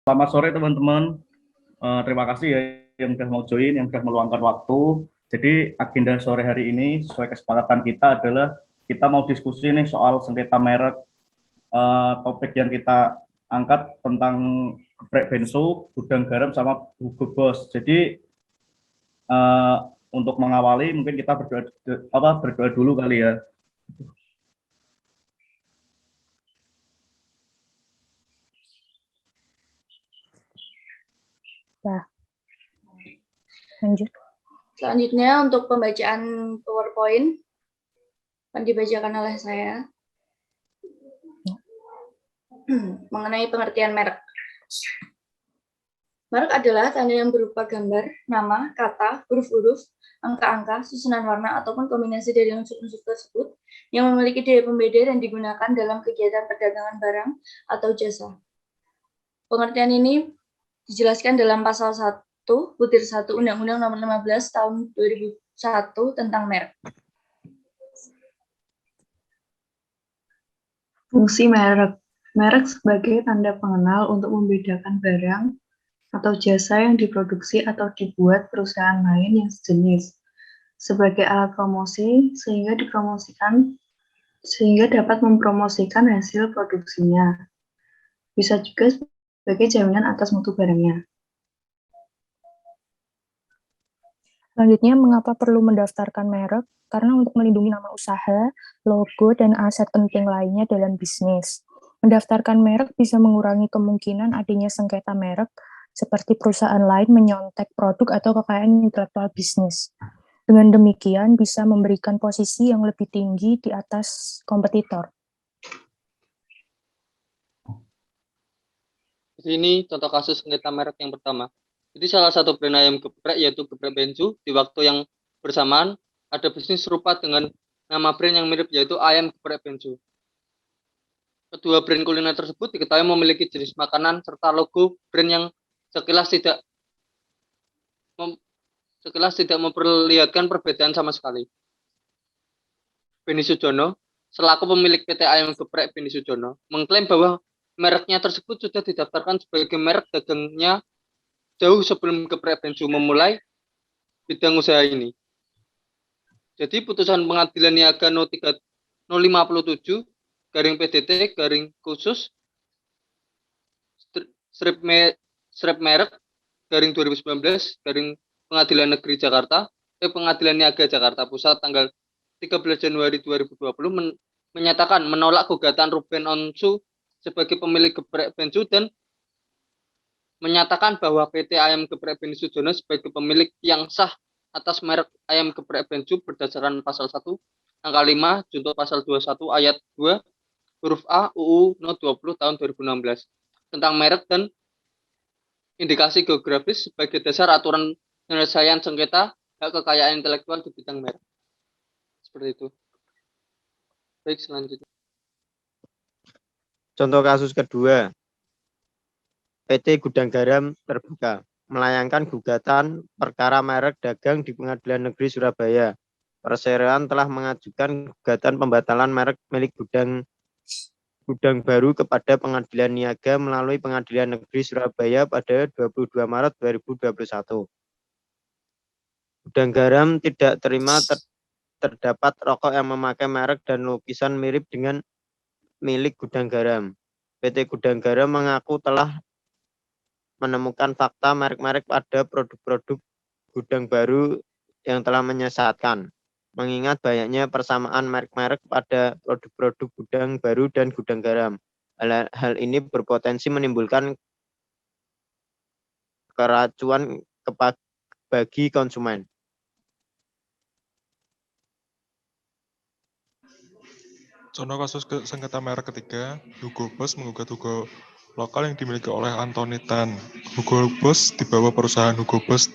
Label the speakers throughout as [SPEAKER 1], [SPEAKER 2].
[SPEAKER 1] Selamat sore teman-teman. Terima kasih ya yang sudah mau join, yang sudah meluangkan waktu. Jadi agenda sore hari ini sesuai kesepakatan kita adalah kita mau diskusi nih soal sengketa merek. Topik yang kita angkat tentang geprek bensu, gudang garam sama Hugo Boss. Jadi uh, untuk mengawali mungkin kita berdoa dulu kali ya.
[SPEAKER 2] Nah, lanjut.
[SPEAKER 3] Selanjutnya untuk pembacaan PowerPoint akan dibacakan oleh saya mengenai pengertian merek. Merek adalah tanda yang berupa gambar, nama, kata, huruf-huruf, angka-angka, susunan warna, ataupun kombinasi dari unsur-unsur tersebut yang memiliki daya pembeda dan digunakan dalam kegiatan perdagangan barang atau jasa. Pengertian ini dijelaskan dalam pasal 1, butir 1 Undang-Undang Nomor 15 Tahun 2001 tentang merek.
[SPEAKER 4] Fungsi merek. Merek sebagai tanda pengenal untuk membedakan barang atau jasa yang diproduksi atau dibuat perusahaan lain yang sejenis. Sebagai alat promosi sehingga dapat mempromosikan hasil produksinya. Bisa juga sebagai jaminan atas mutu barangnya.
[SPEAKER 2] Selanjutnya, mengapa perlu mendaftarkan merek? Karena untuk melindungi nama usaha, logo, dan aset penting lainnya dalam bisnis. Mendaftarkan merek bisa mengurangi kemungkinan adanya sengketa merek, seperti perusahaan lain menyontek produk atau kekayaan intelektual bisnis. Dengan demikian, bisa memberikan posisi yang lebih tinggi di atas kompetitor.
[SPEAKER 5] Di sini contoh kasus sengketa merek yang pertama. Jadi salah satu brand ayam geprek yaitu geprek bensu di waktu yang bersamaan ada bisnis serupa dengan nama brand yang mirip yaitu ayam geprek bensu. Kedua brand kuliner tersebut diketahui memiliki jenis makanan serta logo brand yang sekilas tidak memperlihatkan perbedaan sama sekali. Beni Sujono, selaku pemilik PT Ayam Geprek Beni Sujono, mengklaim bahwa mereknya tersebut sudah didaftarkan sebagai merek dagangnya jauh sebelum geprek bensu memulai bidang usaha ini. Jadi putusan pengadilan niaga No 057 garing PDT garing khusus strip merek garing 2019 garing Pengadilan Negeri Jakarta Pengadilan Niaga Jakarta Pusat tanggal 13 Januari 2020 menyatakan menolak gugatan Ruben Onsu sebagai pemilik geprek bensu dan menyatakan bahwa PT Ayam Geprek Beni Sujono sebagai pemilik yang sah atas merek ayam geprek bensu berdasarkan pasal 1 angka 5 junto pasal 21 ayat 2 huruf A UU No 20 tahun 2016 tentang merek dan indikasi geografis sebagai dasar aturan penyelesaian sengketa hak kekayaan intelektual di bidang merek. Seperti itu. Baik, selanjutnya.
[SPEAKER 6] Contoh kasus kedua. PT Gudang Garam Terbuka melayangkan gugatan perkara merek dagang di Pengadilan Negeri Surabaya. Perseroan telah mengajukan gugatan pembatalan merek milik Gudang Baru kepada Pengadilan Niaga melalui Pengadilan Negeri Surabaya pada 22 Maret 2021. Gudang Garam tidak terima terdapat rokok yang memakai merek dan lukisan mirip dengan milik Gudang Garam. PT Gudang Garam mengaku telah menemukan fakta merek-merek pada produk-produk Gudang Baru yang telah menyesatkan. Mengingat banyaknya persamaan merek-merek pada produk-produk Gudang Baru dan Gudang Garam. Hal ini berpotensi menimbulkan keracuan bagi konsumen.
[SPEAKER 7] Contoh kasus sengketa merek ketiga, Hugo Boss menggugat Hugo lokal yang dimiliki oleh Anthony Tan. Hugo Boss di bawah perusahaan Hugo Boss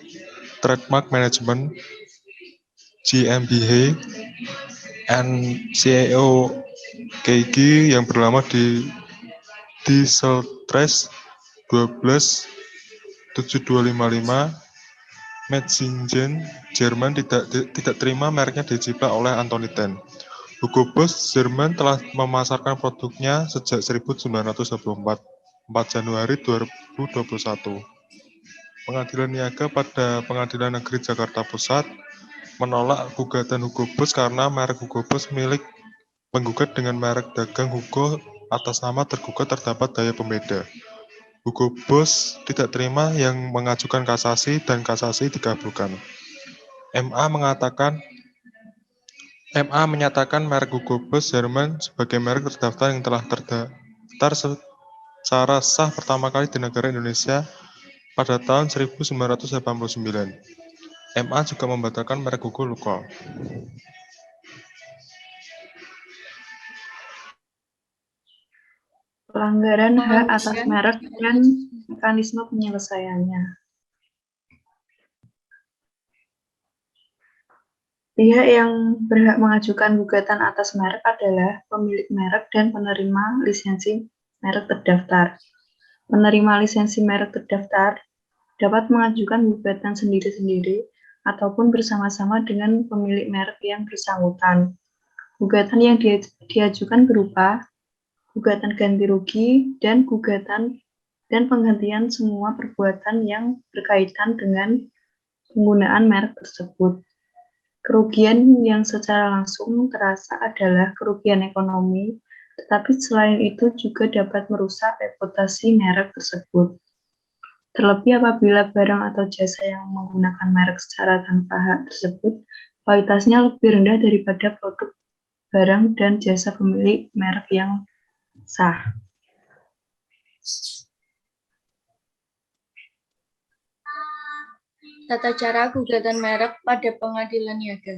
[SPEAKER 7] Trademark Management GmbH and CEO KG yang berlama di Dieseltrash 127255 Metzingen, Jerman tidak terima mereknya dicipta oleh Anthony Tan. Hugo Boss Jerman telah memasarkan produknya sejak 1924. 4 Januari 2021. Pengadilan Niaga pada Pengadilan Negeri Jakarta Pusat menolak gugatan Hugo Boss karena merek Hugo Boss milik penggugat dengan merek dagang Hugo atas nama tergugat terdapat daya pembeda. Hugo Boss tidak terima yang mengajukan kasasi dan kasasi dikabulkan. MA menyatakan merek Hugo Boss Jerman sebagai merek terdaftar yang telah terdaftar secara sah pertama kali di negara Indonesia pada tahun 1989. MA juga membatalkan merek Hugo lokal.
[SPEAKER 4] Pelanggaran hak atas merek dan mekanisme penyelesaiannya. Pihak yang berhak mengajukan gugatan atas merek adalah pemilik merek dan penerima lisensi merek terdaftar. Penerima lisensi merek terdaftar dapat mengajukan gugatan sendiri-sendiri ataupun bersama-sama dengan pemilik merek yang bersangkutan. Gugatan yang diajukan berupa gugatan ganti rugi dan gugatan dan penggantian semua perbuatan yang berkaitan dengan penggunaan merek tersebut. Kerugian yang secara langsung terasa adalah kerugian ekonomi, tetapi selain itu juga dapat merusak reputasi merek tersebut. Terlebih apabila barang atau jasa yang menggunakan merek secara tanpa hak tersebut kualitasnya lebih rendah daripada produk barang dan jasa pemilik merek yang sah.
[SPEAKER 3] Tata cara gugatan merek pada Pengadilan Niaga.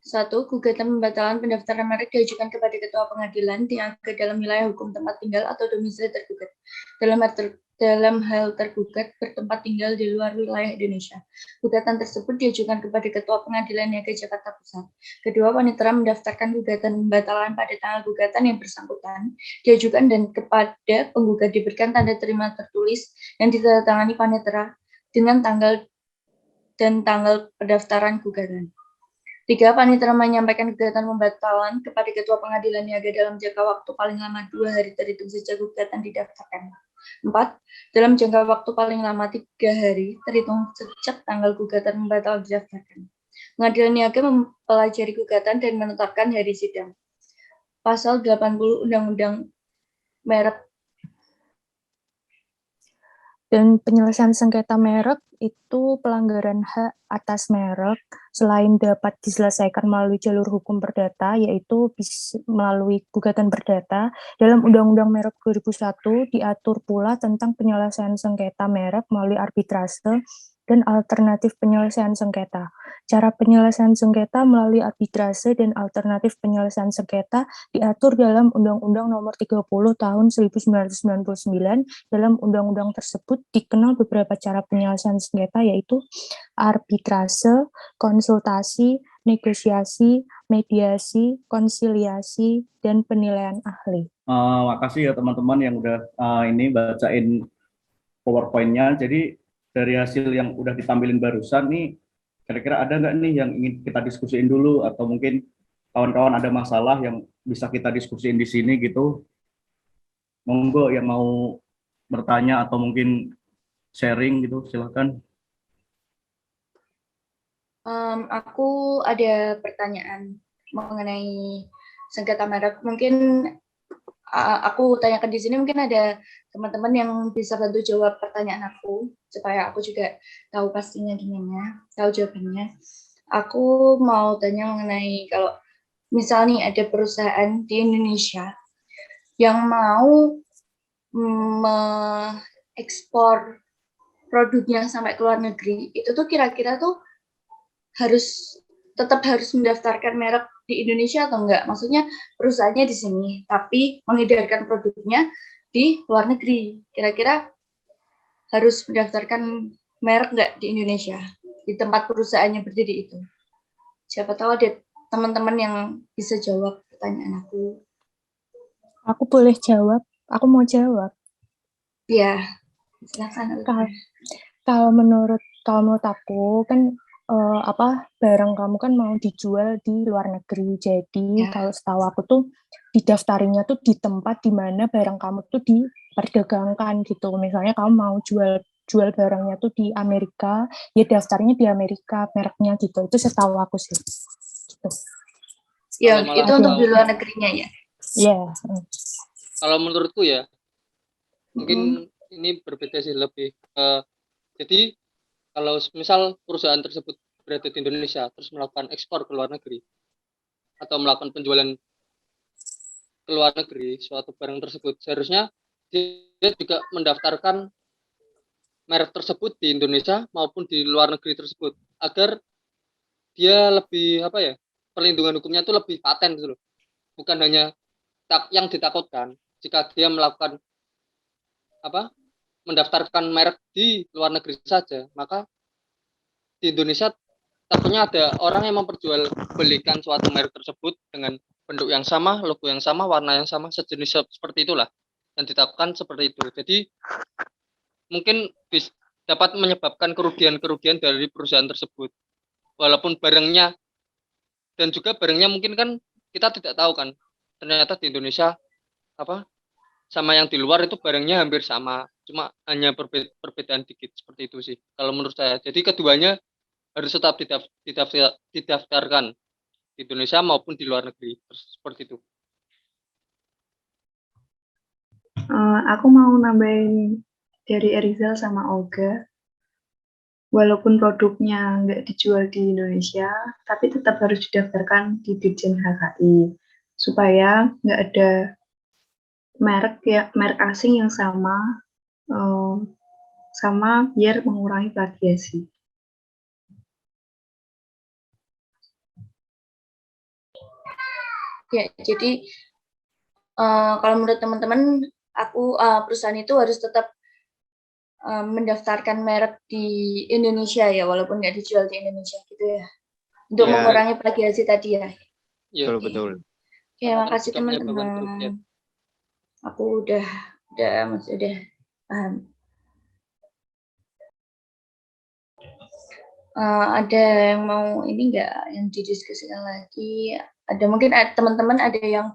[SPEAKER 3] 1. Gugatan pembatalan pendaftaran merek diajukan kepada Ketua Pengadilan Niaga dalam wilayah hukum tempat tinggal atau domisili tergugat. Dalam hal tergugat bertempat tinggal di luar wilayah Indonesia. Gugatan tersebut diajukan kepada Ketua Pengadilan Niaga Jakarta Pusat. Kedua, panitera mendaftarkan gugatan pembatalan pada tanggal gugatan yang bersangkutan diajukan dan kepada penggugat diberikan tanda terima tertulis yang ditandatangani panitera dengan tanggal pendaftaran gugatan. 3. Panitera menyampaikan gugatan pembatalan kepada Ketua Pengadilan Niaga dalam jangka waktu paling lama 2 hari terhitung sejak gugatan didaftarkan. 4. Dalam jangka waktu paling lama 3 hari terhitung sejak tanggal gugatan pembatalan didaftarkan. Pengadilan Niaga mempelajari gugatan dan menetapkan hari sidang. Pasal 80 Undang-Undang Merek.
[SPEAKER 2] Dan penyelesaian sengketa merek itu pelanggaran hak atas merek selain dapat diselesaikan melalui jalur hukum perdata, yaitu melalui gugatan perdata. Dalam Undang-Undang Merek 2001 diatur pula tentang penyelesaian sengketa merek melalui arbitrase dan alternatif penyelesaian sengketa. Cara penyelesaian sengketa melalui arbitrase dan alternatif penyelesaian sengketa diatur dalam Undang-Undang Nomor 30 Tahun 1999. Dalam undang-undang tersebut dikenal beberapa cara penyelesaian sengketa, yaitu arbitrase, konsultasi, negosiasi, mediasi, konsiliasi, dan penilaian ahli.
[SPEAKER 1] Makasih ya teman-teman yang udah ini bacain PowerPoint-nya. Jadi dari hasil yang udah ditampilin barusan nih, kira-kira ada nggak nih yang ingin kita diskusiin dulu, atau mungkin kawan-kawan ada masalah yang bisa kita diskusiin di sini gitu? Monggo yang mau bertanya atau mungkin sharing gitu, silakan.
[SPEAKER 3] Aku ada pertanyaan mengenai sengketa merek. Mungkin aku tanyakan di sini, mungkin ada teman-teman yang bisa bantu jawab pertanyaan aku supaya aku juga tahu pastinya gimana, tahu jawabannya. Aku mau tanya mengenai kalau misalnya ada perusahaan di Indonesia yang mau mengekspor produknya sampai ke luar negeri, itu tuh kira-kira tuh tetap harus mendaftarkan merek di Indonesia atau enggak? Maksudnya perusahaannya di sini, tapi mengedarkan produknya di luar negeri. Kira-kira harus mendaftarkan merek enggak di Indonesia, di tempat perusahaannya berdiri itu? Siapa tahu ada teman-teman yang bisa jawab pertanyaan aku.
[SPEAKER 2] Aku boleh jawab? Aku mau jawab.
[SPEAKER 3] Ya, silakan.
[SPEAKER 2] Kalau menurut aku kan barang kamu kan mau dijual di luar negeri. Jadi kalau setahu aku tuh didaftarinnya tuh di tempat di mana barang kamu tuh diperdagangkan gitu. Misalnya kamu mau jual barangnya tuh di Amerika, ya daftarnya di Amerika mereknya gitu. Itu setahu aku sih. Gitu.
[SPEAKER 3] Ya,
[SPEAKER 5] Kalau malah
[SPEAKER 3] itu untuk
[SPEAKER 5] tahu,
[SPEAKER 3] di luar negerinya ya.
[SPEAKER 2] Ya.
[SPEAKER 5] kalau menurutku ya, mungkin ini berbeda sih lebih. Jadi kalau misal perusahaan tersebut berada di Indonesia terus melakukan ekspor ke luar negeri atau melakukan penjualan ke luar negeri suatu barang tersebut, seharusnya dia juga mendaftarkan merek tersebut di Indonesia maupun di luar negeri tersebut agar dia lebih apa ya, perlindungan hukumnya itu lebih paten gitu loh. Bukan hanya yang ditakutkan jika dia melakukan apa, mendaftarkan merek di luar negeri saja, maka di Indonesia takutnya ada orang yang memperjualbelikan suatu merek tersebut dengan bentuk yang sama, logo yang sama, warna yang sama, sejenis seperti itulah yang ditakutkan seperti itu. Jadi mungkin dapat menyebabkan kerugian-kerugian dari perusahaan tersebut. Walaupun barangnya dan juga barangnya mungkin kan kita tidak tahu kan, ternyata di Indonesia apa sama yang di luar itu barangnya hampir sama, cuma hanya perbedaan dikit seperti itu sih kalau menurut saya. Jadi keduanya harus tetap didaftarkan di Indonesia maupun di luar negeri seperti itu.
[SPEAKER 4] Aku mau nambahin dari Erizal sama Olga. Walaupun produknya nggak dijual di Indonesia, tapi tetap harus didaftarkan di Ditjen HKI supaya nggak ada merek asing yang sama biar mengurangi plagiasi.
[SPEAKER 3] Ya, jadi kalau menurut teman-teman, perusahaan itu harus tetap mendaftarkan merek di Indonesia ya, walaupun nggak dijual di Indonesia gitu ya, untuk mengurangi plagiasi tadi ya.
[SPEAKER 5] Iya,
[SPEAKER 6] betul.
[SPEAKER 3] Oke, makasih teman-teman. Aku udah paham. Ada yang mau ini nggak yang didiskusikan lagi? Ada mungkin teman-teman ada yang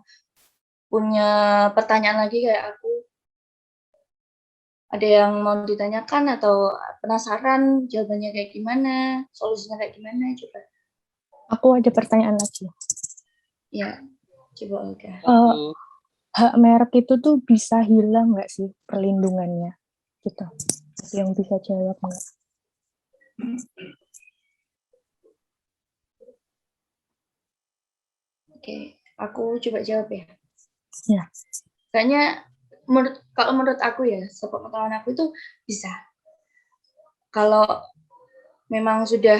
[SPEAKER 3] punya pertanyaan lagi kayak aku? Ada yang mau ditanyakan atau penasaran jawabannya kayak gimana, solusinya kayak gimana? Coba.
[SPEAKER 2] Aku ada pertanyaan lagi.
[SPEAKER 3] Ya, coba Olga.
[SPEAKER 2] Hak merek itu tuh bisa hilang nggak sih perlindungannya? Gitu. Yang bisa jawab nggak?
[SPEAKER 3] Oke, aku coba jawab ya.
[SPEAKER 2] Ya.
[SPEAKER 3] Kayaknya kalau menurut aku ya, sepengetahuan aku itu bisa. Kalau memang sudah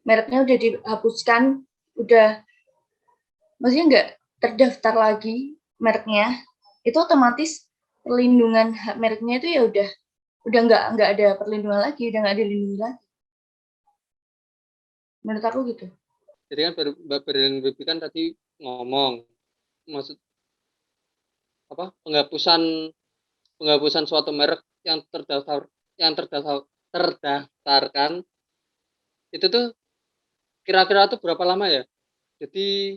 [SPEAKER 3] mereknya udah dihapuskan, maksudnya nggak terdaftar lagi mereknya, itu otomatis perlindungan hak mereknya itu ya udah nggak ada perlindungan lagi, udah nggak dilindungi lagi. Menurut aku gitu.
[SPEAKER 5] Jadi kan Mbak Berlin Bibi kan tadi ngomong maksud apa, penghapusan suatu merek yang terdaftarkan itu tuh kira-kira tuh berapa lama ya? Jadi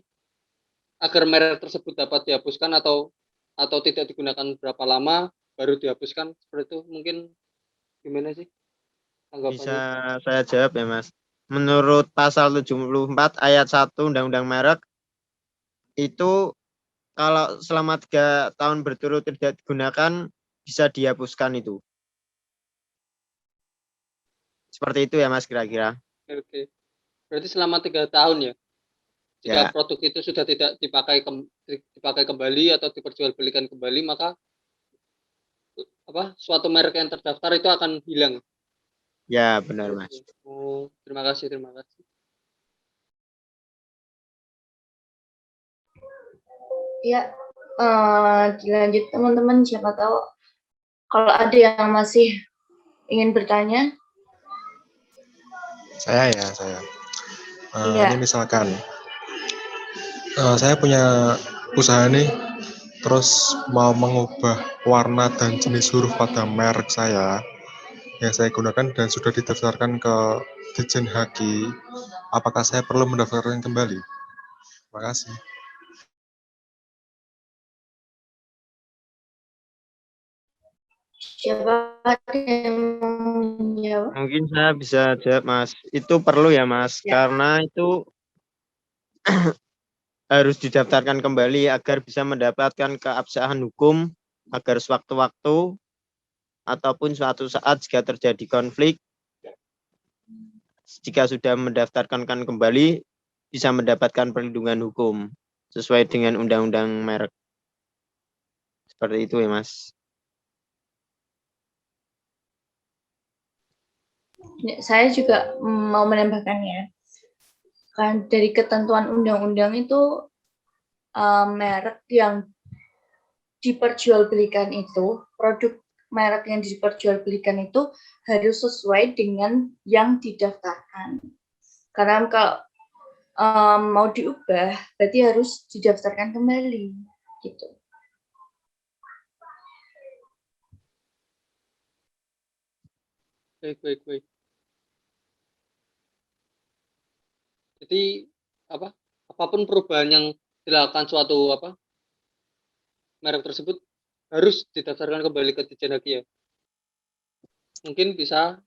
[SPEAKER 5] agar merek tersebut dapat dihapuskan atau tidak digunakan berapa lama baru dihapuskan, seperti itu mungkin gimana sih tanggapannya?
[SPEAKER 6] Bisa saya jawab ya Mas. Menurut pasal 74 ayat 1 Undang-Undang Merek itu kalau selama 3 tahun berturut tidak digunakan bisa dihapuskan itu. Seperti itu ya Mas kira-kira.
[SPEAKER 5] Oke. Berarti selama 3 tahun ya? Jika produk itu sudah tidak dipakai kembali atau diperjualbelikan kembali, maka suatu merek yang terdaftar itu akan hilang.
[SPEAKER 6] Ya, benar Mas.
[SPEAKER 5] Oh, terima kasih.
[SPEAKER 3] Ya, dilanjut teman-teman, siapa tahu kalau ada yang masih ingin bertanya.
[SPEAKER 7] Saya. Ini misalkan saya punya usaha nih, terus mau mengubah warna dan jenis huruf pada merek saya yang saya gunakan dan sudah didaftarkan ke Ditjen HKI, apakah saya perlu mendaftarkan kembali? Terima kasih.
[SPEAKER 3] Siapa yang mau menjawab?
[SPEAKER 6] Mungkin saya bisa jawab, Mas. Itu perlu ya, Mas,
[SPEAKER 3] Ya.
[SPEAKER 6] karena itu harus didaftarkan kembali agar bisa mendapatkan keabsahan hukum, agar sewaktu-waktu ataupun suatu saat jika terjadi konflik, jika sudah mendaftarkan kembali, bisa mendapatkan perlindungan hukum sesuai dengan undang-undang merek. Seperti itu ya, Mas.
[SPEAKER 3] Ya, saya juga mau menambahkannya. Kan dari ketentuan undang-undang itu merek yang diperjualbelikan itu, produk merek yang diperjualbelikan itu harus sesuai dengan yang didaftarkan. Karena kalau mau diubah, berarti harus didaftarkan kembali, gitu.
[SPEAKER 5] Baik. Jadi apapun perubahan yang dilakukan suatu merek tersebut harus didaftarkan kembali ke Ditjen Haki ya. Mungkin bisa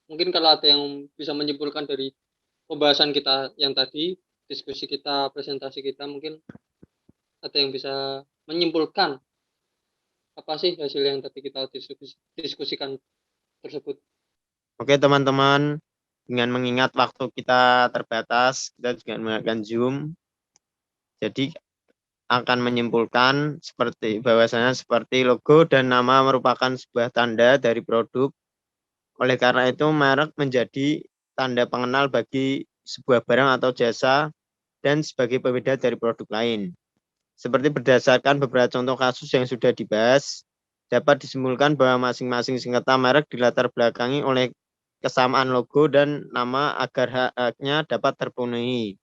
[SPEAKER 5] mungkin kalau ada yang bisa menyimpulkan dari pembahasan kita yang tadi, diskusi kita, presentasi kita, mungkin ada yang bisa menyimpulkan apa sih hasil yang tadi kita diskusikan tersebut.
[SPEAKER 6] Oke, teman-teman, dengan mengingat waktu kita terbatas, kita juga menggunakan Zoom. Jadi akan menyimpulkan bahwasanya seperti logo dan nama merupakan sebuah tanda dari produk. Oleh karena itu, merek menjadi tanda pengenal bagi sebuah barang atau jasa dan sebagai pembeda dari produk lain. Seperti berdasarkan beberapa contoh kasus yang sudah dibahas, dapat disimpulkan bahwa masing-masing sengketa merek dilatar belakangi oleh kesamaan logo dan nama agar hak-haknya dapat terpenuhi.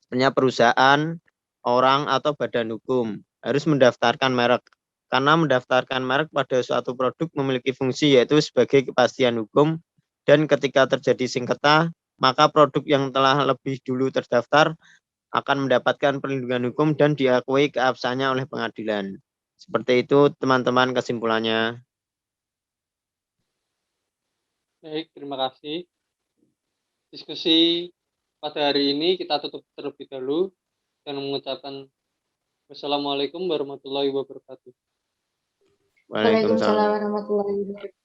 [SPEAKER 6] Sebenarnya perusahaan, orang, atau badan hukum harus mendaftarkan merek. Karena mendaftarkan merek pada suatu produk memiliki fungsi yaitu sebagai kepastian hukum, dan ketika terjadi sengketa, maka produk yang telah lebih dulu terdaftar akan mendapatkan perlindungan hukum dan diakui keabsahannya oleh pengadilan. Seperti itu, teman-teman, kesimpulannya.
[SPEAKER 5] Baik, terima kasih. Diskusi pada hari ini kita tutup terlebih dahulu dan mengucapkan wassalamualaikum warahmatullahi wabarakatuh.
[SPEAKER 3] Waalaikumsalam warahmatullahi wabarakatuh.